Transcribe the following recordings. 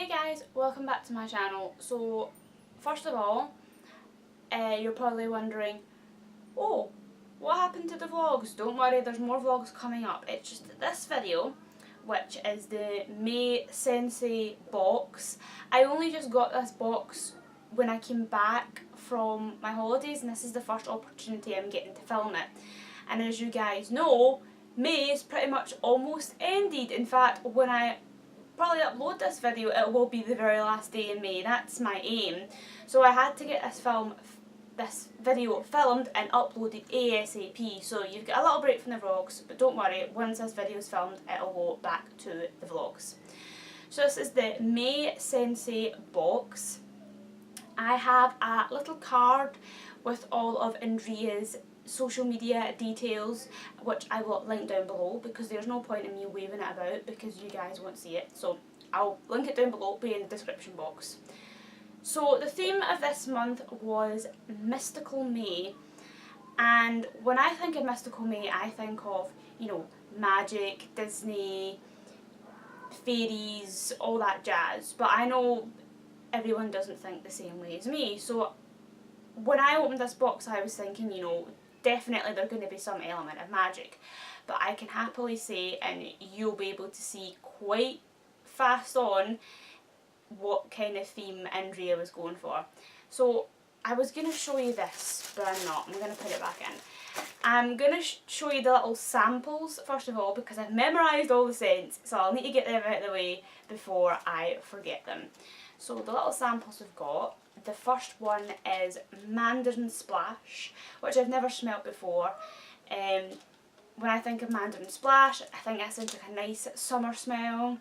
Hey guys, welcome back to my channel. So first of all, you're probably wondering, oh, what happened to the vlogs? Don't worry, there's more vlogs coming up. It's just that this video, which is the May Scentsy box, I only just got this box when I came back from my holidays, and this is the first opportunity I'm getting to film it. And as you guys know, May is pretty much almost ended. In fact, when I probably upload this video, it will be the very last day in May. That's my aim. So I had to get this video filmed and uploaded ASAP. So you've got a little break from the vlogs, but don't worry, once this video is filmed, it'll go back to the vlogs. So this is the May Scentsy box. I have a little card with all of ANDREA'S social media details, which I will link down below because there's no point in me waving it about because you guys won't see it. So I'll link it down below, be in the description box. So the theme of this month was Mystical May, and when I think of Mystical May, I think of, you know, magic, Disney, fairies, all that jazz. But I know everyone doesn't think the same way as me. So when I opened this box, I was thinking, you know, definitely there's going to be some element of magic. But I can happily say, and you'll be able to see quite fast on, what kind of theme Andrea was going for. So I was going to show you this, but I'm not. I'm going to put it back in. I'm going to show you the little samples first of all because I've memorised all the scents, so I'll need to get them out of the way before I forget them. So the little samples we've got, the first one is Mandarin Splash, which I've never smelt before. When I think of Mandarin Splash, I think that sounds like a nice summer smell.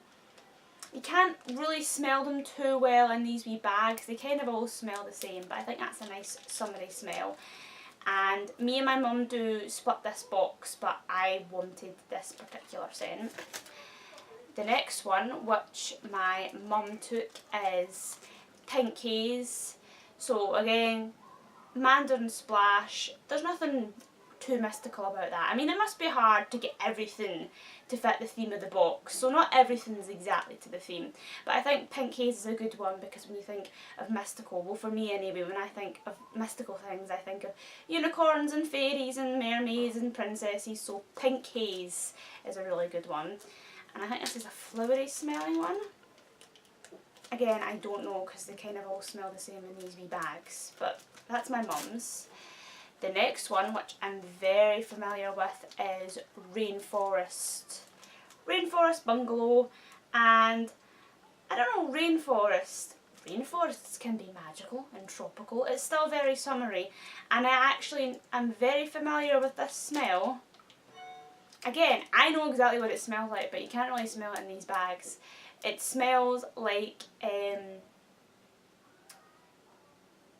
You can't really smell them too well in these wee bags. They kind of all smell the same, but I think that's a nice summery smell. And me and my mum do split this box, but I wanted this particular scent. The next one, which my mum took, is Pink Haze. So again, Mandarin Splash. There's nothing too mystical about that. I mean, it must be hard to get everything to fit the theme of the box, so not everything's exactly to the theme. But I think Pink Haze is a good one because when you think of mystical, well for me anyway, when I think of mystical things, I think of unicorns and fairies and mermaids and princesses, so Pink Haze is a really good one. And I think this is a flowery smelling one. Again, I don't know because they kind of all smell the same in these wee bags, but that's my mum's. The next one, which I'm very familiar with, is Rainforest. Rainforest Bungalow, and I don't know, rainforests can be magical and tropical. It's still very summery, and I actually am very familiar with this smell. Again, I know exactly what it smells like, but you can't really smell it in these bags. It smells like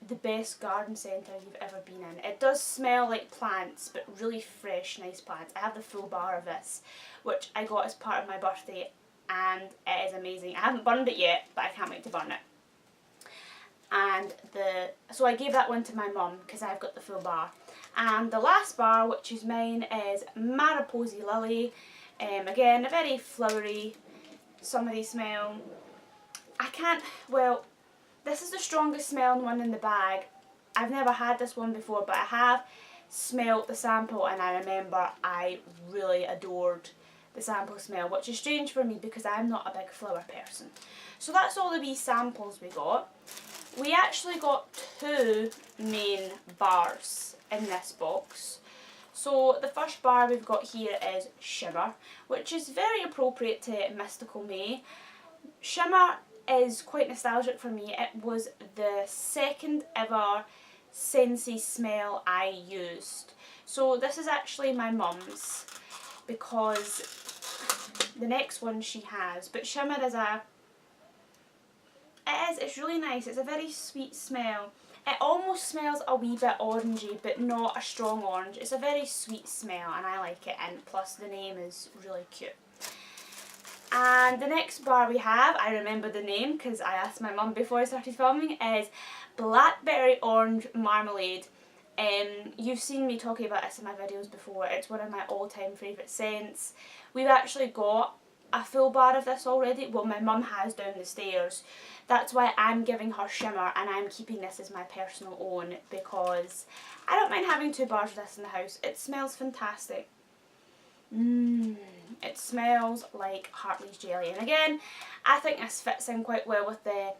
the best garden centre you've ever been in. It does smell like plants, but really fresh, nice plants. I have the full bar of this, which I got as part of my birthday, and it is amazing. I haven't burned it yet, but I can't wait to burn it. And so I gave that one to my mum because I've got the full bar. And the last bar, which is mine, is Mariposy Lily. Again, a very flowery, summery smell. This is the strongest smelling one in the bag. I've never had this one before, but I have smelt the sample and I remember I really adored the sample smell, which is strange for me because I'm not a big flower person. So that's all the wee samples we got. We actually got two main bars in this box. So the first bar we've got here is Shimmer, which is very appropriate to Mystical May. Shimmer is quite nostalgic for me. It was the second ever Scentsy smell I used. So this is actually my mum's because the next one she has, but Shimmer is it's really nice. It's a very sweet smell. It almost smells a wee bit orangey, but not a strong orange. It's a very sweet smell and I like it, and plus the name is really cute. And the next bar we have, I remember the name because I asked my mum before I started filming, is Blackberry Orange Marmalade. You've seen me talking about this in my videos before. It's one of my all-time favourite scents. We've actually got a full bar of this already. Well, my mum has down the stairs. That's why I'm giving her shimmer and I'm keeping this as my personal own, because I don't mind having 2 bars of this in the house. It smells fantastic. It smells like Hartley's jelly. And again, I think this fits in quite well with the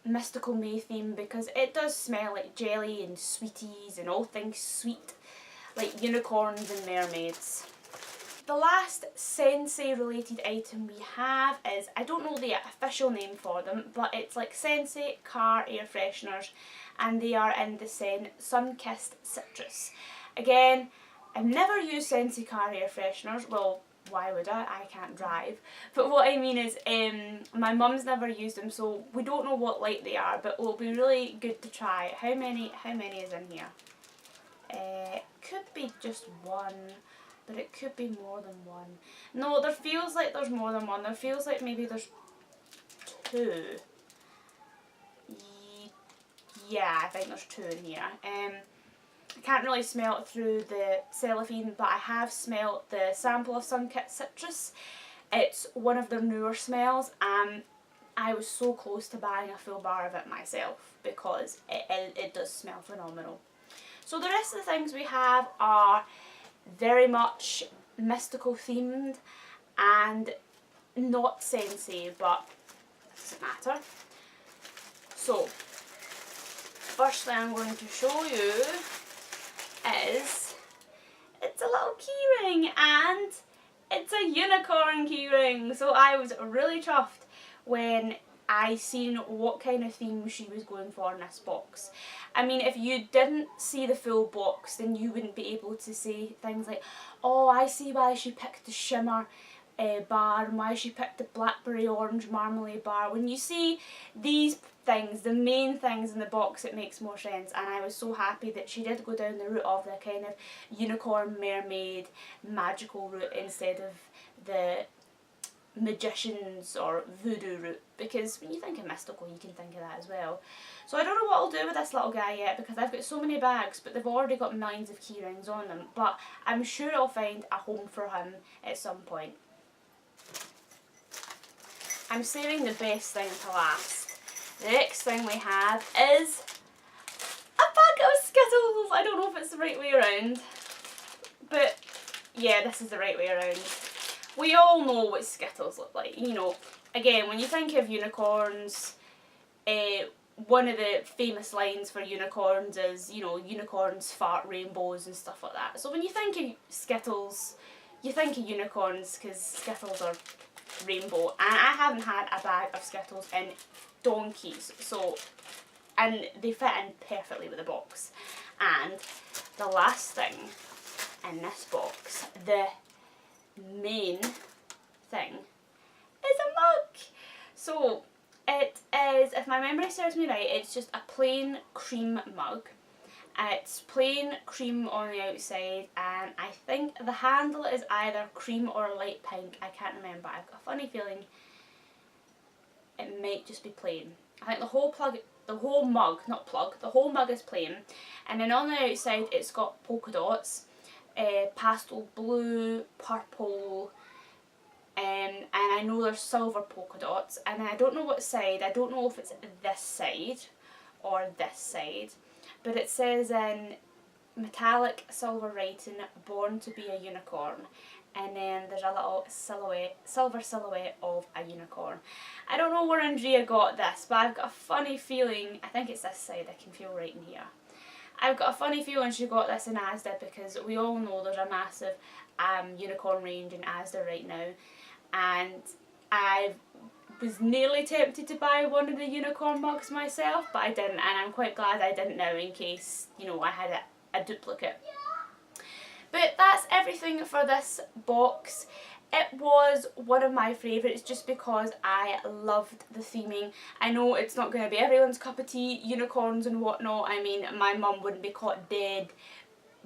mystical May theme, because it does smell like jelly and sweeties and all things sweet, like unicorns and mermaids. The last Scentsy related item we have is, I don't know the official name for them, but it's like Scentsy car air fresheners, and they are in the scent Sun-Kissed Citrus. Again, I've never used Scentsy car air fresheners. Well, why would I? I can't drive. But what I mean is, my mum's never used them, so we don't know what like they are, but it'll be really good to try. How many is in here? Could be just one, but it could be more than one. No, there feels like there's more than one. There feels like maybe there's 2. Yeah, I think there's 2 in here. I can't really smell it through the cellophane, but I have smelt the sample of Sun-Kissed Citrus. It's one of their newer smells, and I was so close to buying a full bar of it myself, because it does smell phenomenal. So the rest of the things we have are very much mystical themed and not Scentsy, but it doesn't matter. So, first thing I'm going to show you is, it's a little keyring, and it's a unicorn keyring. So I was really chuffed when I seen what kind of theme she was going for in this box. I mean, if you didn't see the full box, then you wouldn't be able to say things like, oh, I see why she picked the shimmer bar and why she picked the blackberry orange marmalade bar. When you see these things, the main things in the box, it makes more sense, and I was so happy that she did go down the route of the kind of unicorn, mermaid, magical route instead of the magicians or voodoo route, because when you think of mystical you can think of that as well. So I don't know what I'll do with this little guy yet, because I've got so many bags, but they've already got millions of key rings on them, but I'm sure I'll find a home for him at some point. I'm saving the best thing to last. The next thing we have is a bag of Skittles. I don't know if it's the right way around, but yeah, this is the right way around. We all know what Skittles look like, you know. Again, when you think of unicorns, one of the famous lines for unicorns is, you know, unicorns fart rainbows and stuff like that. So when you think of Skittles, you think of unicorns, because Skittles are rainbow. And I haven't had a bag of Skittles in donkeys, so, and they fit in perfectly with the box. And the last thing in this box, the main thing, is a mug. So it is, if my memory serves me right, it's just a plain cream mug. It's plain cream on the outside, and I think the handle is either cream or light pink. I can't remember. I've got a funny feeling it might just be plain. I think the whole mug is plain, and then on the outside it's got polka dots, pastel blue, purple, and I know there's silver polka dots, and I don't know what side. I don't know if it's this side or this side, but it says in metallic silver writing, "Born to be a unicorn," and then there's a little silver silhouette of a unicorn. I don't know where Andrea got this, but I've got a funny feeling, I think it's this side, I can feel right in here. I've got a funny feeling she got this in Asda, because we all know there's a massive unicorn range in Asda right now, and I was nearly tempted to buy one of the unicorn mugs myself, but I didn't, and I'm quite glad I didn't now, in case, you know, I had a duplicate. But that's everything for this box. It was one of my favourites just because I loved the theming. I know it's not going to be everyone's cup of tea, unicorns and whatnot. I mean, my mum wouldn't be caught dead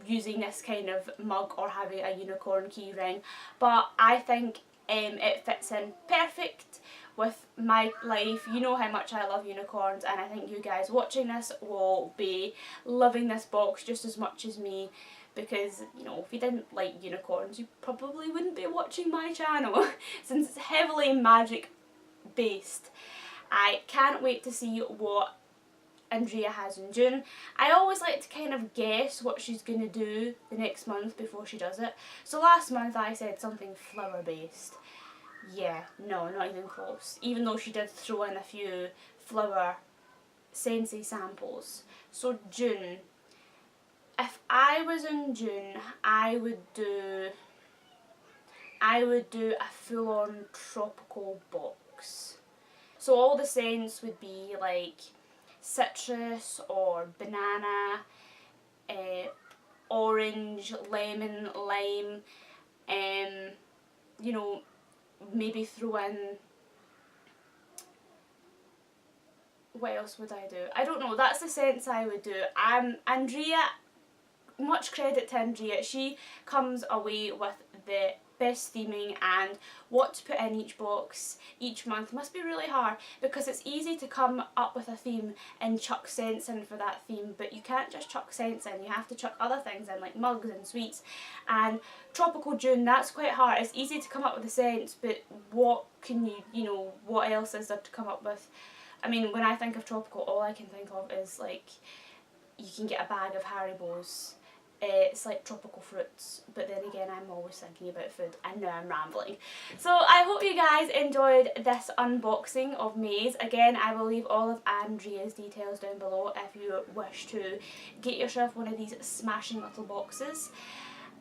using this kind of mug or having a unicorn key ring, but I think it fits in perfect with my life. You know how much I love unicorns, and I think you guys watching this will be loving this box just as much as me, because, you know, if you didn't like unicorns, you probably wouldn't be watching my channel since it's heavily magic based. I can't wait to see what Andrea has in June. I always like to kind of guess what she's going to do the next month before she does it. So last month I said something flower based. Yeah, no, not even close. Even though she did throw in a few flower Scentsy samples. So June. If I was in June, I would do a full-on tropical box. So all the scents would be like citrus or banana, orange, lemon, lime, you know, maybe throw in, what else would I do? I don't know, that's the scents I would do. Andrea, much credit to Andrea, she comes away with the best theming, and what to put in each box each month must be really hard, because it's easy to come up with a theme and chuck scents in for that theme, but you can't just chuck scents in, you have to chuck other things in like mugs and sweets. And tropical June, that's quite hard. It's easy to come up with the scents, but what can you know, what else is there to come up with? I mean, when I think of tropical, all I can think of is like, you can get a bag of Haribo's. It's like tropical fruits, but then again I'm always thinking about food, and now I'm rambling. So I hope you guys enjoyed this unboxing of May's. Again, I will leave all of Andrea's details down below if you wish to get yourself one of these smashing little boxes.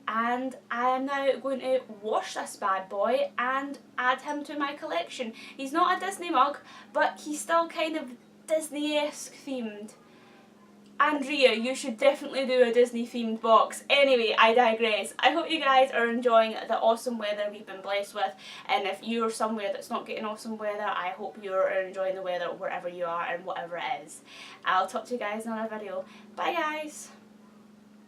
And I am now going to wash this bad boy and add him to my collection. He's not a Disney mug, but he's still kind of Disney-esque themed. Andrea, you should definitely do a Disney themed box. Anyway, I digress. I hope you guys are enjoying the awesome weather we've been blessed with, and if you're somewhere that's not getting awesome weather, I hope you're enjoying the weather wherever you are and whatever it is. I'll talk to you guys in another video. Bye guys!